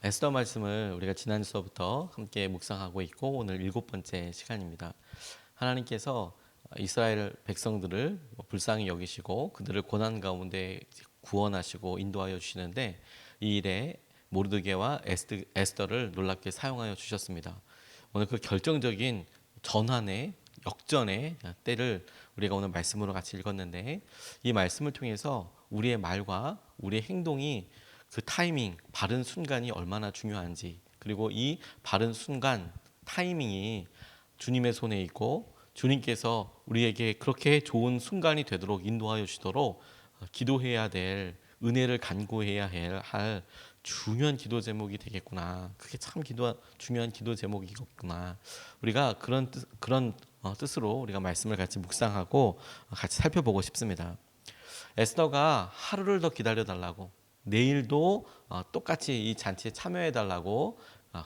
에스더 말씀을 우리가 지난 수업부터 함께 묵상하고 있고 오늘 7번째 시간입니다. 하나님께서 이스라엘 백성들을 불쌍히 여기시고 그들을 고난 가운데 구원하시고 인도하여 주시는데 이 일에 모르드게와 에스더를 놀랍게 사용하여 주셨습니다. 오늘 그 결정적인 전환의 역전의 때를 우리가 오늘 말씀으로 같이 읽었는데 이 말씀을 통해서 우리의 말과 우리의 행동이 그 타이밍, 바른 순간이 얼마나 중요한지, 그리고 이 바른 순간, 타이밍이 주님의 손에 있고 주님께서 우리에게 그렇게 좋은 순간이 되도록 인도하여 주시도록 기도해야 될, 은혜를 간구해야 할 중요한 기도 제목이 되겠구나. 그게 참 중요한 기도 제목이겠구나. 우리가 그런 뜻으로 우리가 말씀을 같이 묵상하고 같이 살펴보고 싶습니다. 에스더가 하루를 더 기다려 달라고, 내일도 똑같이 이 잔치에 참여해 달라고,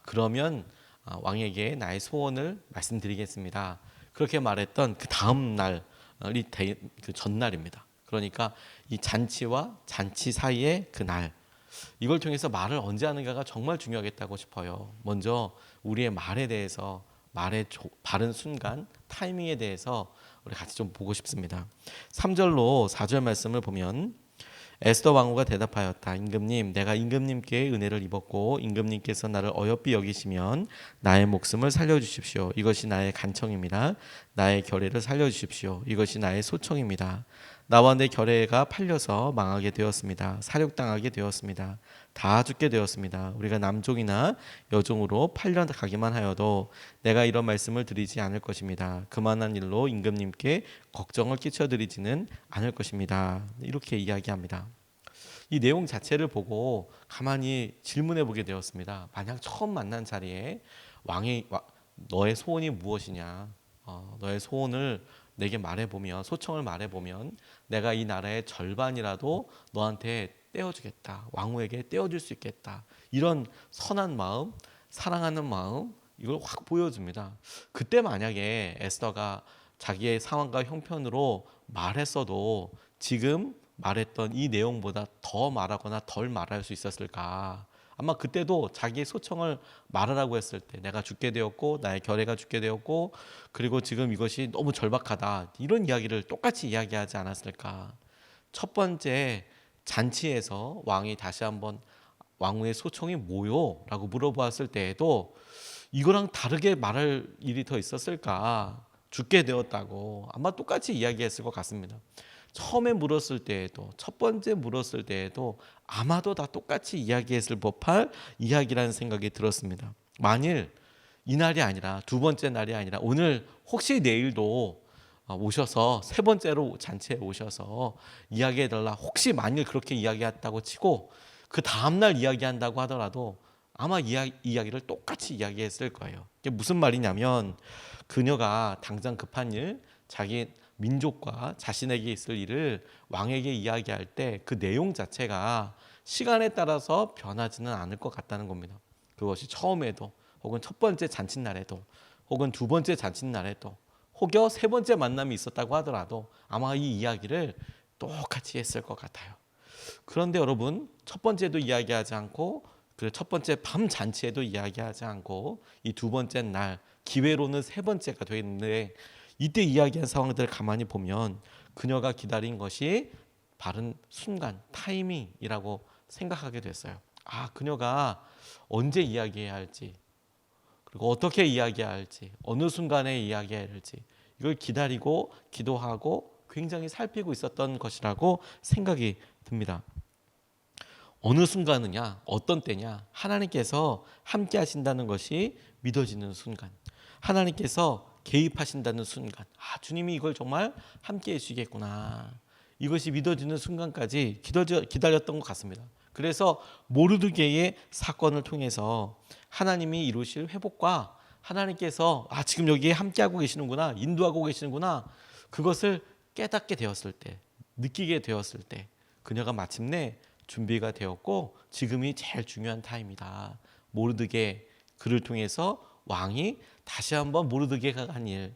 그러면 왕에게 나의 소원을 말씀드리겠습니다. 그렇게 말했던 그 다음 날이 그 전날입니다. 그러니까 이 잔치와 잔치 사이의 그 날, 이걸 통해서 말을 언제 하는가가 정말 중요하겠다고 싶어요. 먼저 우리의 말에 대해서, 말의 바른 순간, 타이밍에 대해서 우리 같이 좀 보고 싶습니다. 3절로 4절 말씀을 보면 에스더 왕후가 대답하였다. 임금님, 내가 임금님께 은혜를 입었고 임금님께서 나를 어여삐 여기시면 나의 목숨을 살려주십시오. 이것이 나의 간청입니다. 나의 결례를 살려주십시오. 이것이 나의 소청입니다. 나와 내 결례가 팔려서 망하게 되었습니다. 사륙당하게 되었습니다. 다 죽게 되었습니다. 우리가 남종이나 여종으로 팔려가기만 하여도 내가 이런 말씀을 드리지 않을 것입니다. 그만한 일로 임금님께 걱정을 끼쳐드리지는 않을 것입니다. 이렇게 이야기합니다. 이 내용 자체를 보고 가만히 질문해 보게 되었습니다. 만약 처음 만난 자리에 왕이 너의 소원이 무엇이냐? 너의 소원을 내게 말해보면, 소청을 말해보면 내가 이 나라의 절반이라도 너한테 떼어주겠다. 왕후에게 떼어줄 수 있겠다. 이런 선한 마음, 사랑하는 마음, 이걸 확 보여줍니다. 그때 만약에 에스더가 자기의 상황과 형편으로 말했어도 지금 말했던 이 내용보다 더 말하거나 덜 말할 수 있었을까? 아마 그때도 자기의 소청을 말하라고 했을 때 내가 죽게 되었고 나의 결례가 죽게 되었고 그리고 지금 이것이 너무 절박하다, 이런 이야기를 똑같이 이야기하지 않았을까? 첫 번째 잔치에서 왕이 다시 한번 왕후의 소청이 뭐요? 라고 물어보았을 때에도 이거랑 다르게 말할 일이 더 있었을까? 죽게 되었다고 아마 똑같이 이야기했을 것 같습니다. 처음에 물었을 때에도, 첫 번째 물었을 때에도 아마도 다 똑같이 이야기했을 법할 이야기라는 생각이 들었습니다. 만일 이날이 아니라 두 번째 날이 아니라 오늘 혹시 내일도 오셔서 세 번째로 잔치에 오셔서 이야기해달라, 혹시 만일 그렇게 이야기했다고 치고 그 다음날 이야기한다고 하더라도 아마 이야기를 똑같이 이야기했을 거예요. 이게 무슨 말이냐면 그녀가 당장 급한 일, 자기 민족과 자신에게 있을 일을 왕에게 이야기할 때 그 내용 자체가 시간에 따라서 변하지는 않을 것 같다는 겁니다. 그것이 처음에도 혹은 첫 번째 잔칫날에도 혹은 두 번째 잔칫날에도 혹여 세 번째 만남이 있었다고 하더라도 아마 이 이야기를 똑같이 했을 것 같아요. 그런데 여러분, 첫 번째도 이야기하지 않고 그 첫 번째 밤 잔치에도 이야기하지 않고 이 두 번째 날 기회로는 세 번째가 되는데 이때 이야기한 상황들을 가만히 보면 그녀가 기다린 것이 바른 순간, 타이밍이라고 생각하게 됐어요. 그녀가 언제 이야기해야 할지, 그리고 어떻게 이야기해야 할지, 어느 순간에 이야기해야 할지 이걸 기다리고 기도하고 굉장히 살피고 있었던 것이라고 생각이 듭니다. 어느 순간이냐, 어떤 때냐, 하나님께서 함께 하신다는 것이 믿어지는 순간, 하나님께서 개입하신다는 순간, 주님이 이걸 정말 함께 해주시겠구나, 이것이 믿어지는 순간까지 기다렸던 것 같습니다. 그래서 모르드게의 사건을 통해서 하나님이 이루실 회복과 하나님께서 지금 여기에 함께하고 계시는구나, 인도하고 계시는구나, 그것을 깨닫게 되었을 때, 느끼게 되었을 때 그녀가 마침내 준비가 되었고 지금이 제일 중요한 타임이다. 모르드게, 그를 통해서 왕이 다시 한번 모르드게가 한 일,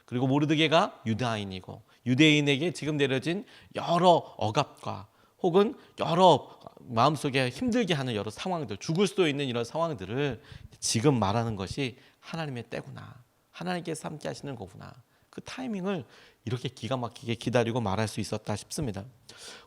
그리고 모르드게가 유다인이고 유대인에게 지금 내려진 여러 억압과 혹은 여러 마음속에 힘들게 하는 여러 상황들, 죽을 수도 있는 이런 상황들을 지금 말하는 것이 하나님의 때구나, 하나님께서 함께 하시는 거구나, 그 타이밍을 이렇게 기가 막히게 기다리고 말할 수 있었다 싶습니다.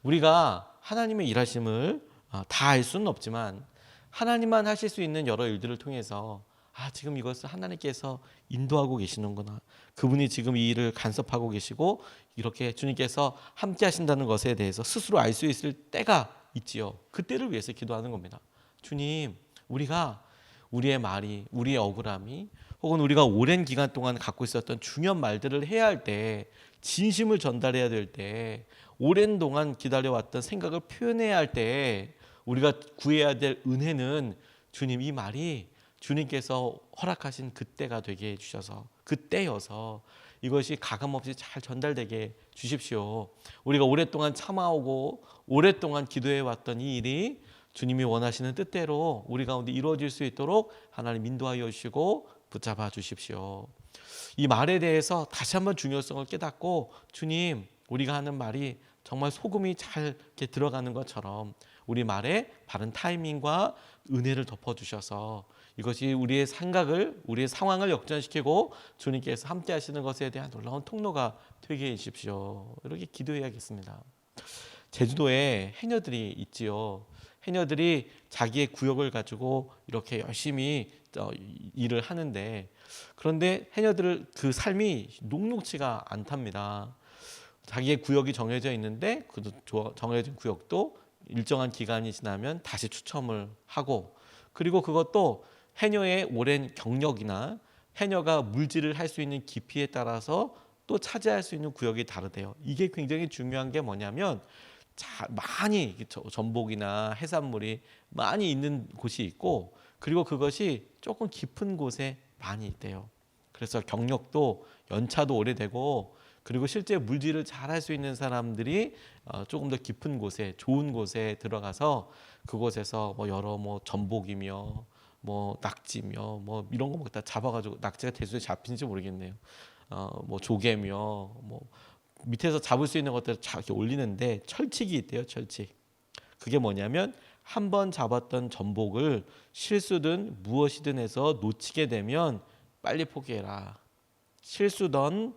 우리가 하나님의 일하심을 다 알 수는 없지만 하나님만 하실 수 있는 여러 일들을 통해서 지금 이것을 하나님께서 인도하고 계시는구나, 그분이 지금 이 일을 간섭하고 계시고 이렇게 주님께서 함께 하신다는 것에 대해서 스스로 알 수 있을 때가 있지요. 그때를 위해서 기도하는 겁니다. 주님, 우리가 우리의 말이, 우리의 억울함이, 혹은 우리가 오랜 기간 동안 갖고 있었던 중요한 말들을 해야 할 때, 진심을 전달해야 될 때, 오랜 동안 기다려왔던 생각을 표현해야 할 때 우리가 구해야 될 은혜는 주님, 이 말이 주님께서 허락하신 그때가 되게 해주셔서, 그때여서 이것이 가감없이 잘 전달되게 주십시오. 우리가 오랫동안 참아오고 오랫동안 기도해왔던 이 일이 주님이 원하시는 뜻대로 우리 가운데 이루어질 수 있도록 하나님 인도하여 주시고 붙잡아 주십시오. 이 말에 대해서 다시 한번 중요성을 깨닫고, 주님, 우리가 하는 말이 정말 소금이 잘 이렇게 들어가는 것처럼 우리 말에 바른 타이밍과 은혜를 덮어주셔서 이것이 우리의 생각을, 우리의 상황을 역전시키고 주님께서 함께 하시는 것에 대한 놀라운 통로가 되게 해주십시오. 이렇게 기도해야겠습니다. 제주도에 해녀들이 있지요. 해녀들이 자기의 구역을 가지고 이렇게 열심히 일을 하는데, 그런데 해녀들 그 삶이 녹록지가 않답니다. 자기의 구역이 정해져 있는데 그 정해진 구역도 일정한 기간이 지나면 다시 추첨을 하고, 그리고 그것도 해녀의 오랜 경력이나 해녀가 물질을 할 수 있는 깊이에 따라서 또 차지할 수 있는 구역이 다르대요. 이게 굉장히 중요한 게 뭐냐면, 많이 전복이나 해산물이 많이 있는 곳이 있고, 그리고 그것이 조금 깊은 곳에 많이 있대요. 그래서 경력도 연차도 오래되고, 그리고 실제 물질을 잘 할 수 있는 사람들이 조금 더 깊은 곳에, 좋은 곳에 들어가서 그곳에서 여러 전복이며 낙지며 이런 거 다 잡아가지고, 낙지가 대수에 잡힌지 모르겠네요. 조개며 밑에서 잡을 수 있는 것들을 이렇게 올리는데 철칙이 있대요. 철칙. 그게 뭐냐면, 한 번 잡았던 전복을 실수든 무엇이든 해서 놓치게 되면 빨리 포기해라. 실수든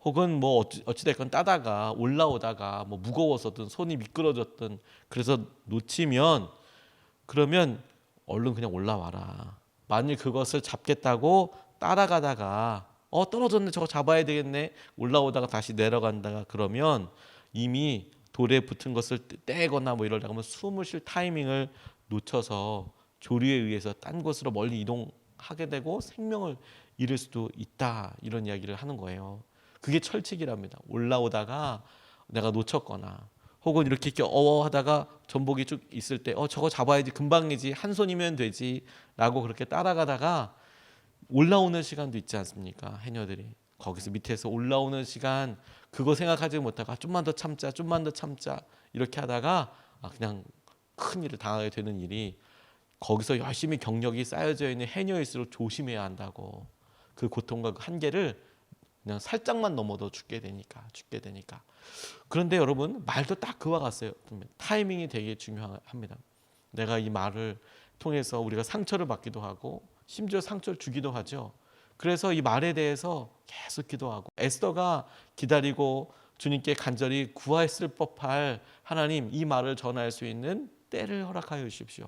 혹은 어찌됐건 따다가 올라오다가 무거워서든 손이 미끄러졌든 그래서 놓치면, 그러면 얼른 그냥 올라와라. 만일 그것을 잡겠다고 따라가다가 떨어졌네, 저거 잡아야 되겠네, 올라오다가 다시 내려간다가 그러면 이미 돌에 붙은 것을 떼거나 이러다가 숨을 쉴 타이밍을 놓쳐서 조류에 의해서 딴 곳으로 멀리 이동하게 되고 생명을 잃을 수도 있다, 이런 이야기를 하는 거예요. 그게 철칙이랍니다. 올라오다가 내가 놓쳤거나 혹은 이렇게 어워하다가 전복이 쭉 있을 때 저거 잡아야지, 금방이지, 한 손이면 되지 라고 그렇게 따라가다가 올라오는 시간도 있지 않습니까? 해녀들이 거기서 밑에서 올라오는 시간, 그거 생각하지 못하고 좀만 더 참자, 좀만 더 참자 이렇게 하다가 그냥 큰 일을 당하게 되는 일이, 거기서 열심히 경력이 쌓여져 있는 해녀일수록 조심해야 한다고. 그 고통과 그 한계를 그냥 살짝만 넘어도 죽게 되니까. 그런데 여러분, 말도 딱 그와 같아요. 타이밍이 되게 중요합니다. 내가 이 말을 통해서 우리가 상처를 받기도 하고 심지어 상처를 주기도 하죠. 그래서 이 말에 대해서 계속 기도하고, 에스더가 기다리고 주님께 간절히 구하였을 법할 하나님, 이 말을 전할 수 있는 때를 허락하여 주십시오.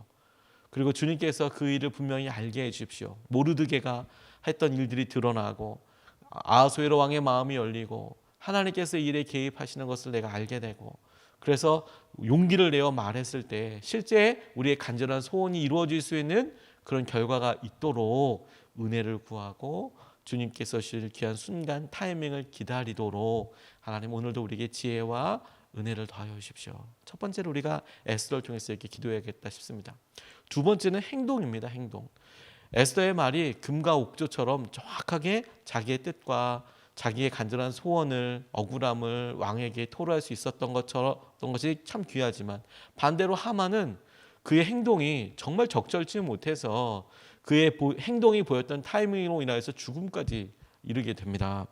그리고 주님께서 그 일을 분명히 알게 해 주십시오. 모르드게가 했던 일들이 드러나고 아하수에로 왕의 마음이 열리고 하나님께서 이 일에 개입하시는 것을 내가 알게 되고, 그래서 용기를 내어 말했을 때 실제 우리의 간절한 소원이 이루어질 수 있는 그런 결과가 있도록 은혜를 구하고 주님께서 주실 귀한 순간 타이밍을 기다리도록 하나님 오늘도 우리에게 지혜와 은혜를 더하여 주십시오. 첫 번째로 우리가 에스더를 통해서 이렇게 기도해야겠다 싶습니다. 두 번째는 행동입니다. 행동. 에스더의 말이 금과 옥조처럼 정확하게 자기의 뜻과 자기의 간절한 소원을, 억울함을 왕에게 토로할 수 있었던 것이 참 귀하지만, 반대로 하만은 그의 행동이 정말 적절치 못해서 그의 행동이 보였던 타이밍으로 인하여서 죽음까지 이르게 됩니다.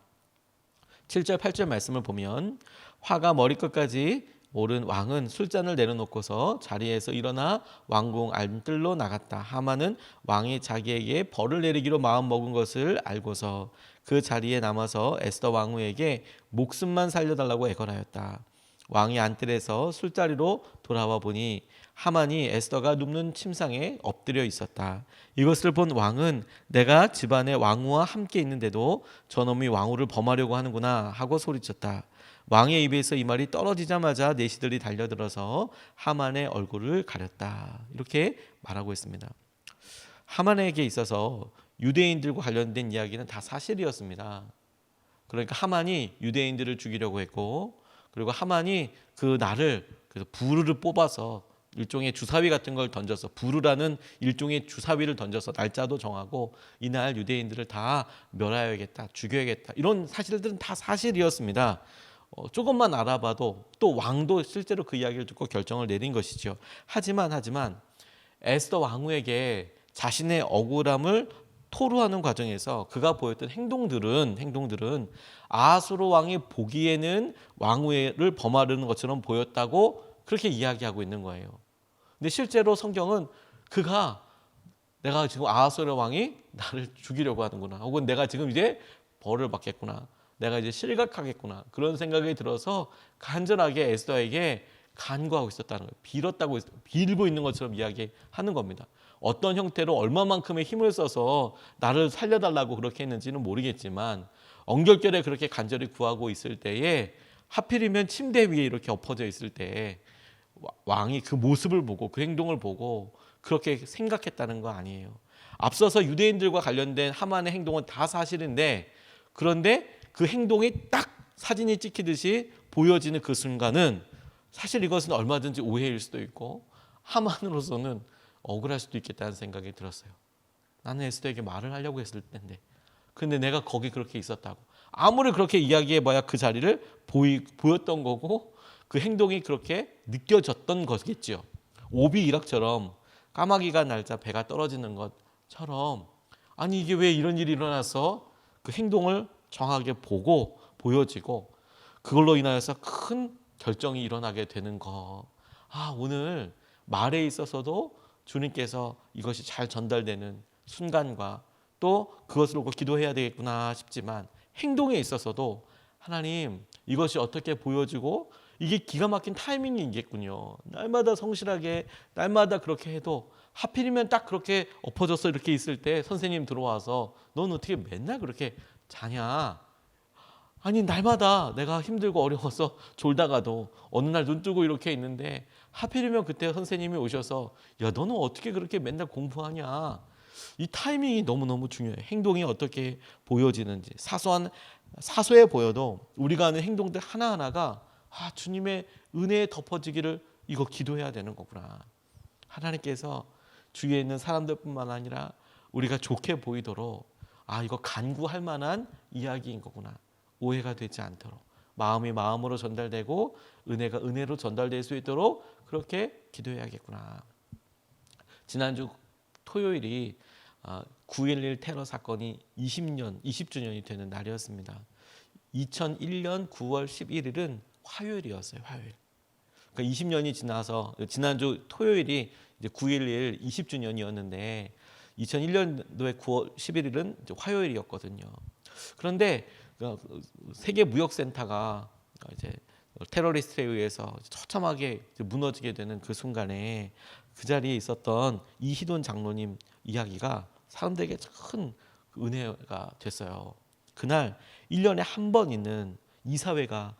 7절 8절 말씀을 보면, 화가 머리끝까지 오른 왕은 술잔을 내려놓고서 자리에서 일어나 왕궁 안뜰로 나갔다. 하만은 왕이 자기에게 벌을 내리기로 마음먹은 것을 알고서 그 자리에 남아서 에스더 왕후에게 목숨만 살려달라고 애걸하였다. 왕이 안뜰에서 술자리로 돌아와 보니 하만이 에스더가 눕는 침상에 엎드려 있었다. 이것을 본 왕은 내가 집안에 왕후와 함께 있는데도 저놈이 왕후를 범하려고 하는구나 하고 소리쳤다. 왕의 입에서 이 말이 떨어지자마자 내시들이 달려들어서 하만의 얼굴을 가렸다. 이렇게 말하고 있습니다. 하만에게 있어서 유대인들과 관련된 이야기는 다 사실이었습니다. 그러니까 하만이 유대인들을 죽이려고 했고, 그리고 하만이 그 날을 그래서 부르를 뽑아서 일종의 주사위 같은 걸 던져서, 부르라는 일종의 주사위를 던져서 날짜도 정하고 이날 유대인들을 다 멸하여야겠다, 죽여야겠다, 이런 사실들은 다 사실이었습니다. 조금만 알아봐도 또 왕도 실제로 그 이야기를 듣고 결정을 내린 것이죠. 하지만 에스더 왕후에게 자신의 억울함을 토로하는 과정에서 그가 보였던 행동들은 아하수로 왕이 보기에는 왕후를 범하려는 것처럼 보였다고 그렇게 이야기하고 있는 거예요. 근데 실제로 성경은 내가 지금 아하수로 왕이 나를 죽이려고 하는구나, 혹은 내가 지금 이제 벌을 받겠구나, 내가 이제 실각하겠구나, 그런 생각이 들어서 간절하게 에스더에게 간구하고 있었다는 거예요. 빌고 있는 것처럼 이야기하는 겁니다. 어떤 형태로 얼마만큼의 힘을 써서 나를 살려달라고 그렇게 했는지는 모르겠지만 엉결결에 그렇게 간절히 구하고 있을 때에, 하필이면 침대 위에 이렇게 엎어져 있을 때에 왕이 그 모습을 보고 그 행동을 보고 그렇게 생각했다는 거 아니에요. 앞서서 유대인들과 관련된 하만의 행동은 다 사실인데, 그런데 그 행동이 딱 사진이 찍히듯이 보여지는 그 순간은 사실 이것은 얼마든지 오해일 수도 있고 하만으로서는 억울할 수도 있겠다는 생각이 들었어요. 나는 에스더에게 말을 하려고 했을 텐데, 근데 내가 거기 그렇게 있었다고. 아무리 그렇게 이야기해봐야 그 자리를 보였던 거고 그 행동이 그렇게 느껴졌던 거겠죠. 오비일학처럼 까마귀가 날자 배가 떨어지는 것처럼, 아니 이게 왜 이런 일이 일어나서 그 행동을 정확하게 보고 보여지고 그걸로 인하여서 큰 결정이 일어나게 되는 거. 오늘 말에 있어서도 주님께서 이것이 잘 전달되는 순간과 또 그것을 보고 기도해야 되겠구나 싶지만, 행동에 있어서도 하나님 이것이 어떻게 보여지고 이게 기가 막힌 타이밍이겠군요. 날마다 성실하게 날마다 그렇게 해도 하필이면 딱 그렇게 엎어져서 이렇게 있을 때 선생님 들어와서 넌 어떻게 맨날 그렇게 자냐? 아니 날마다 내가 힘들고 어려워서 졸다가도 어느 날 눈 뜨고 이렇게 있는데 하필이면 그때 선생님이 오셔서 야 너는 어떻게 그렇게 맨날 공부하냐. 이 타이밍이 너무너무 중요해요. 행동이 어떻게 보여지는지 사소해 보여도 우리가 하는 행동들 하나하나가 주님의 은혜에 덮어지기를 이거 기도해야 되는 거구나. 하나님께서 주위에 있는 사람들뿐만 아니라 우리가 좋게 보이도록 이거 간구할 만한 이야기인 거구나. 오해가 되지 않도록 마음이 마음으로 전달되고 은혜가 은혜로 전달될 수 있도록 그렇게 기도해야겠구나. 지난주 토요일이 9.11 테러 사건이 20주년이 되는 날이었습니다. 2001년 9월 11일은 화요일이었어요. 화요일. 그러니까 20년이 지나서 지난주 토요일이 이제 9.11 20주년이었는데 2001년도에 9월 11일은 이제 화요일이었거든요. 그런데 세계 무역센터가 이제 테러리스트에 의해서 처참하게 무너지게 되는 그 순간에 그 자리에 있었던 이희돈 장로님 이야기가 사람들에게 큰 은혜가 됐어요. 그날 1년에 한 번 있는 이사회가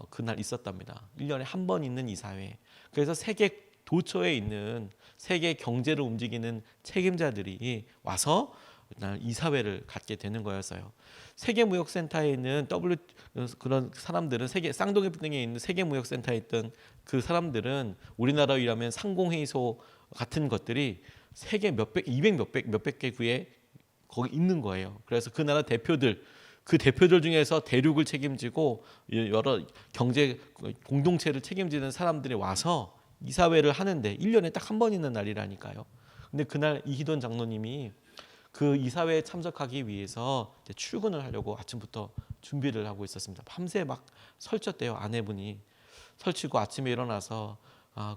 그날 있었답니다. 1년에 한 번 있는 이사회. 그래서 세계 도처에 있는 세계 경제를 움직이는 책임자들이 와서 이사회를 갖게 되는 거였어요. 세계무역센터에 있는 그런 사람들은 쌍둥이 등에 있는 세계무역센터에 있던 그 사람들은 우리나라로 일하면 상공회의소 같은 것들이 세계 몇백 개국에 거기 있는 거예요. 그래서 그 나라 그 대표들 중에서 대륙을 책임지고 여러 경제 공동체를 책임지는 사람들이 와서 이사회를 하는데 1년에 딱 한 번 있는 날이라니까요. 근데 그날 이희돈 장로님이 그 이사회에 참석하기 위해서 이제 출근을 하려고 아침부터 준비를 하고 있었습니다. 밤새 막 설쳤대요. 아내분이. 설치고 아침에 일어나서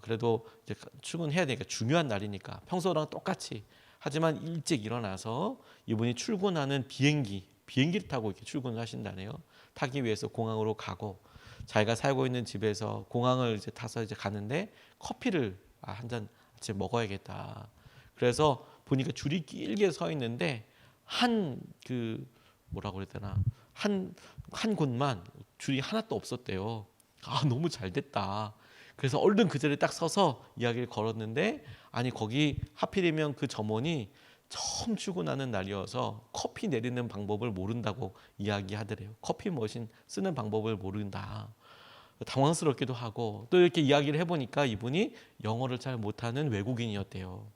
그래도 이제 출근해야 되니까 중요한 날이니까 평소랑 똑같이 하지만 일찍 일어나서 이분이 출근하는 비행기를 타고 이렇게 출근을 하신다네요. 타기 위해서 공항으로 가고 자기가 살고 있는 집에서 공항을 이제 타서 이제 가는데 커피를 한 잔 아침에 먹어야겠다. 그래서 보니까 줄이 길게 서 있는데 한 그 뭐라고 그래야 되나 한 곳만 줄이 하나도 없었대요. 너무 잘 됐다. 그래서 얼른 그 자리에 딱 서서 이야기를 걸었는데 아니 거기 하필이면 그 점원이 처음 출근하는 날이어서 커피 내리는 방법을 모른다고 이야기하더래요. 커피 머신 쓰는 방법을 모른다. 당황스럽기도 하고 또 이렇게 이야기를 해보니까 이분이 영어를 잘 못하는 외국인이었대요.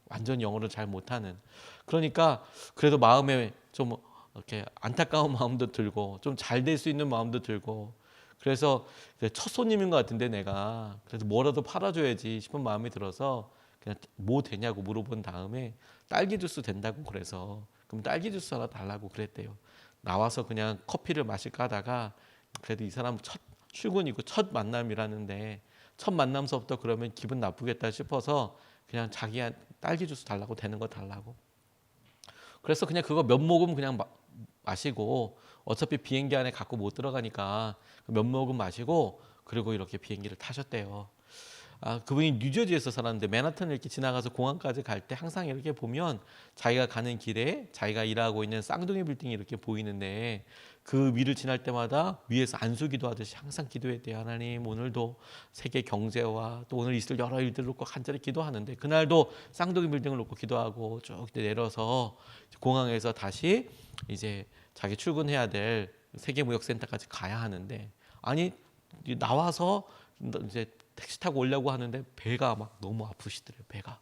완전 영어를 잘 못하는. 그러니까 그래도 마음에 좀 이렇게 안타까운 마음도 들고 좀 잘 될 수 있는 마음도 들고 그래서 첫 손님인 것 같은데 내가 그래서 뭐라도 팔아줘야지 싶은 마음이 들어서 그냥 뭐 되냐고 물어본 다음에 딸기 주스 된다고 그래서 그럼 딸기 주스 하나 달라고 그랬대요. 나와서 그냥 커피를 마실까 하다가 그래도 이 사람 첫 출근이고 첫 만남이라는데 첫 만남서부터 그러면 기분 나쁘겠다 싶어서 그냥 자기한 딸기 주스 달라고 되는 거 달라고. 그래서 그냥 그거 몇 모금 그냥 마시고 어차피 비행기 안에 갖고 못 들어가니까 몇 모금 마시고 그리고 이렇게 비행기를 타셨대요. 그분이 뉴저지에서 살았는데 맨하탄을 이렇게 지나가서 공항까지 갈 때 항상 이렇게 보면 자기가 가는 길에 자기가 일하고 있는 쌍둥이 빌딩이 이렇게 보이는데 그 위를 지날 때마다 위에서 안수기도 하듯이 항상 기도했대요. 하나님 오늘도 세계 경제와 또 오늘 있을 여러 일들을 놓고 간절히 기도하는데 그날도 쌍둥이 빌딩을 놓고 기도하고 쭉 내려서 공항에서 다시 이제 자기 출근해야 될 세계무역센터까지 가야 하는데 아니 나와서 이제 택시 타고 오려고 하는데 배가 막 너무 아프시더래요. 배가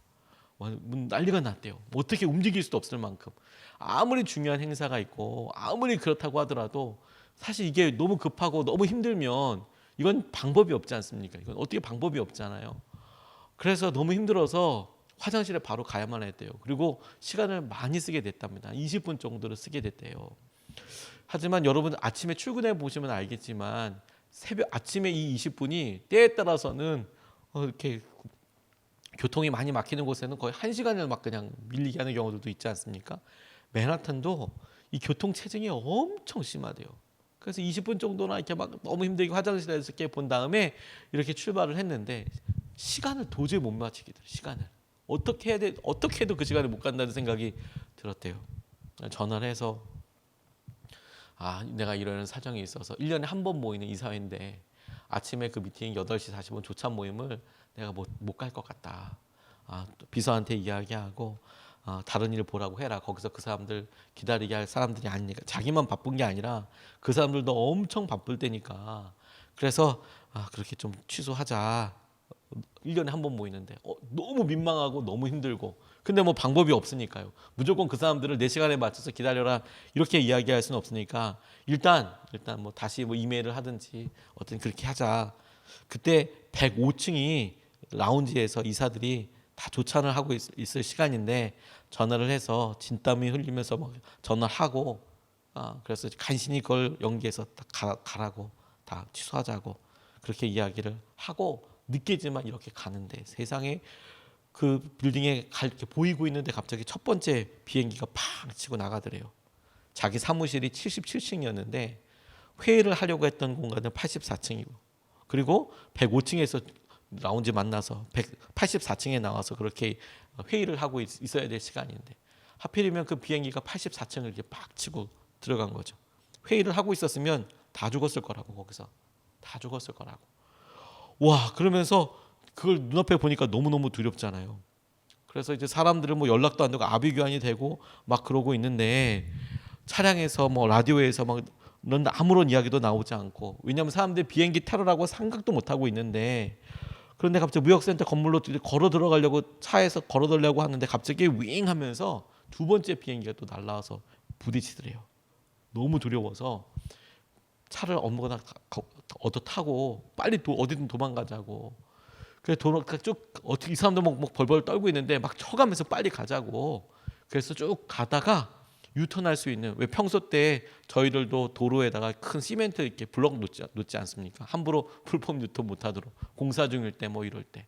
난리가 났대요. 어떻게 움직일 수도 없을 만큼 아무리 중요한 행사가 있고 아무리 그렇다고 하더라도 사실 이게 너무 급하고 너무 힘들면 이건 방법이 없지 않습니까? 이건 어떻게 방법이 없잖아요. 그래서 너무 힘들어서 화장실에 바로 가야만 했대요. 그리고 시간을 많이 쓰게 됐답니다. 20분 정도를 쓰게 됐대요. 하지만 여러분 아침에 출근해 보시면 알겠지만 새벽 아침에 이 20분이 때에 따라서는 이렇게 교통이 많이 막히는 곳에는 거의 1시간을 막 그냥 밀리게 하는 경우들도 있지 않습니까? 맨하탄도 이 교통 체증이 엄청 심하대요. 그래서 20분 정도나 이렇게 막 너무 힘들게 화장실에서 이렇게 본 다음에 이렇게 출발을 했는데 시간을 도저히 못 맞추겠더라고요. 시간을 어떻게 해야 돼? 어떻게 해도 그 시간에 못 간다는 생각이 들었대요. 전화를 해서 내가 이런 사정이 있어서 1년에 한 번 모이는 이사회인데 아침에 그 미팅 8시 40분 조찬 모임을 내가 못 갈 것 같다. 비서한테 이야기하고 다른 일 보라고 해라. 거기서 그 사람들 기다리게 할 사람들이 아니니까 자기만 바쁜 게 아니라 그 사람들도 엄청 바쁠 때니까 그래서 그렇게 좀 취소하자. 1년에 한 번 모이는데 너무 민망하고 너무 힘들고 근데 뭐 방법이 없으니까요. 무조건 그 사람들을 내 시간에 맞춰서 기다려라 이렇게 이야기할 수는 없으니까 일단 뭐 다시 뭐 이메일을 하든지 어떤 그렇게 하자. 그때 105층이 라운지에서 이사들이 다 조찬을 하고 있을 시간인데 전화를 해서 진땀이 흘리면서 막 전화하고 그래서 간신히 그걸 연기해서 가라고 다 취소하자고 그렇게 이야기를 하고 늦게지만 이렇게 가는데 세상에 그 빌딩에 이렇게 보이고 있는데 갑자기 첫 번째 비행기가 팡 치고 나가더래요. 자기 사무실이 77층이었는데 회의를 하려고 했던 공간은 84층이고 그리고 105층에서 라운지 만나서 84층에 나와서 그렇게 회의를 하고 있어야 될 시간인데 하필이면 그 비행기가 84층을 이렇게 팍 치고 들어간 거죠. 회의를 하고 있었으면 다 죽었을 거라고 거기서 다 죽었을 거라고. 와 그러면서 그걸 눈앞에 보니까 너무너무 두렵잖아요. 그래서 이제 사람들은 뭐 연락도 안 되고 아비규환이 되고 막 그러고 있는데 차량에서 뭐 라디오에서 막 아무런 이야기도 나오지 않고 왜냐하면 사람들이 비행기 테러라고 생각도 못 하고 있는데 그런데 갑자기 무역센터 건물로 걸어 들어가려고 차에서 걸어 들려고 하는데 갑자기 윙 하면서 두 번째 비행기가 또 날라와서 부딪히더래요. 너무 두려워서 차를 아무거나 얻어 타고 빨리 어디든 도망가자고. 그래서 쭉 어떻게 이 사람들 막 벌벌 떨고 있는데 막 쳐가면서 빨리 가자고. 그래서 쭉 가다가 유턴할 수 있는, 왜 평소 때 저희들도 도로에다가 큰 시멘트 이렇게 블럭 놓지 않습니까? 함부로 불법 유턴 못하도록 공사 중일 때 뭐 이럴 때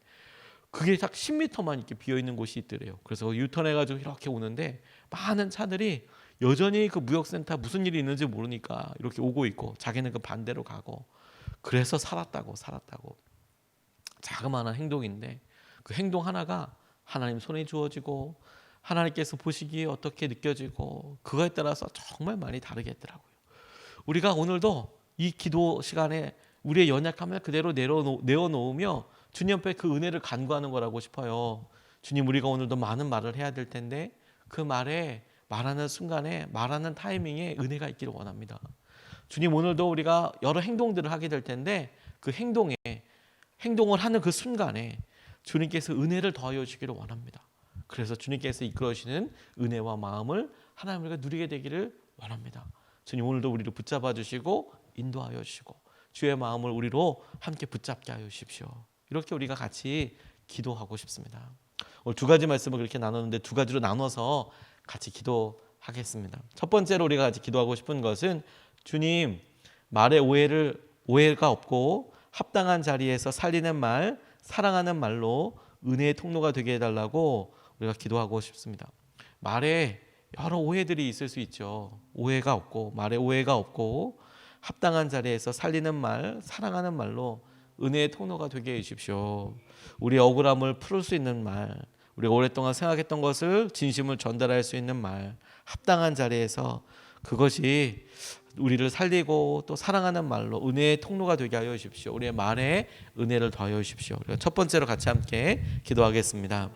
그게 딱 10m만 이렇게 비어 있는 곳이 있더래요. 그래서 유턴해가지고 이렇게 오는데 많은 차들이 여전히 그 무역센터 무슨 일이 있는지 모르니까 이렇게 오고 있고 자기는 그 반대로 가고 그래서 살았다고. 자그마한 행동인데 그 행동 하나가 하나님 손에 주어지고 하나님께서 보시기에 어떻게 느껴지고 그거에 따라서 정말 많이 다르겠더라고요. 우리가 오늘도 이 기도 시간에 우리의 연약함을 그대로 내어놓으며 주님 앞에 그 은혜를 간구하는 거라고 싶어요. 주님, 우리가 오늘도 많은 말을 해야 될 텐데 그 말에 말하는 순간에 말하는 타이밍에 은혜가 있기를 원합니다. 주님, 오늘도 우리가 여러 행동들을 하게 될 텐데 그 행동을 하는 그 순간에 주님께서 은혜를 더하여 주시기를 원합니다. 그래서 주님께서 이끌어주시는 은혜와 마음을 하나님 우리가 누리게 되기를 원합니다. 주님, 오늘도 우리를 붙잡아 주시고 인도하여 주시고 주의 마음을 우리로 함께 붙잡게 하여 주십시오. 이렇게 우리가 같이 기도하고 싶습니다. 오늘 두 가지 말씀을 그렇게 나눴는데 두 가지로 나눠서 같이 기도하겠습니다. 첫 번째로 우리가 같이 기도하고 싶은 것은 주님, 말에 오해가 없고 합당한 자리에서 살리는 말, 사랑하는 말로 은혜의 통로가 되게 해달라고 우리가 기도하고 싶습니다. 말에 여러 오해들이 있을 수 있죠. 말에 오해가 없고 합당한 자리에서 살리는 말, 사랑하는 말로 은혜의 통로가 되게 해주십시오. 우리의 억울함을 풀을 수 있는 말, 우리가 오랫동안 생각했던 것을 진심을 전달할 수 있는 말, 합당한 자리에서 그것이 우리를 살리고 또 사랑하는 말로 은혜의 통로가 되게 하여 주십시오. 우리의 말에 은혜를 더하여 주십시오. 첫 번째로 같이 함께 기도하겠습니다.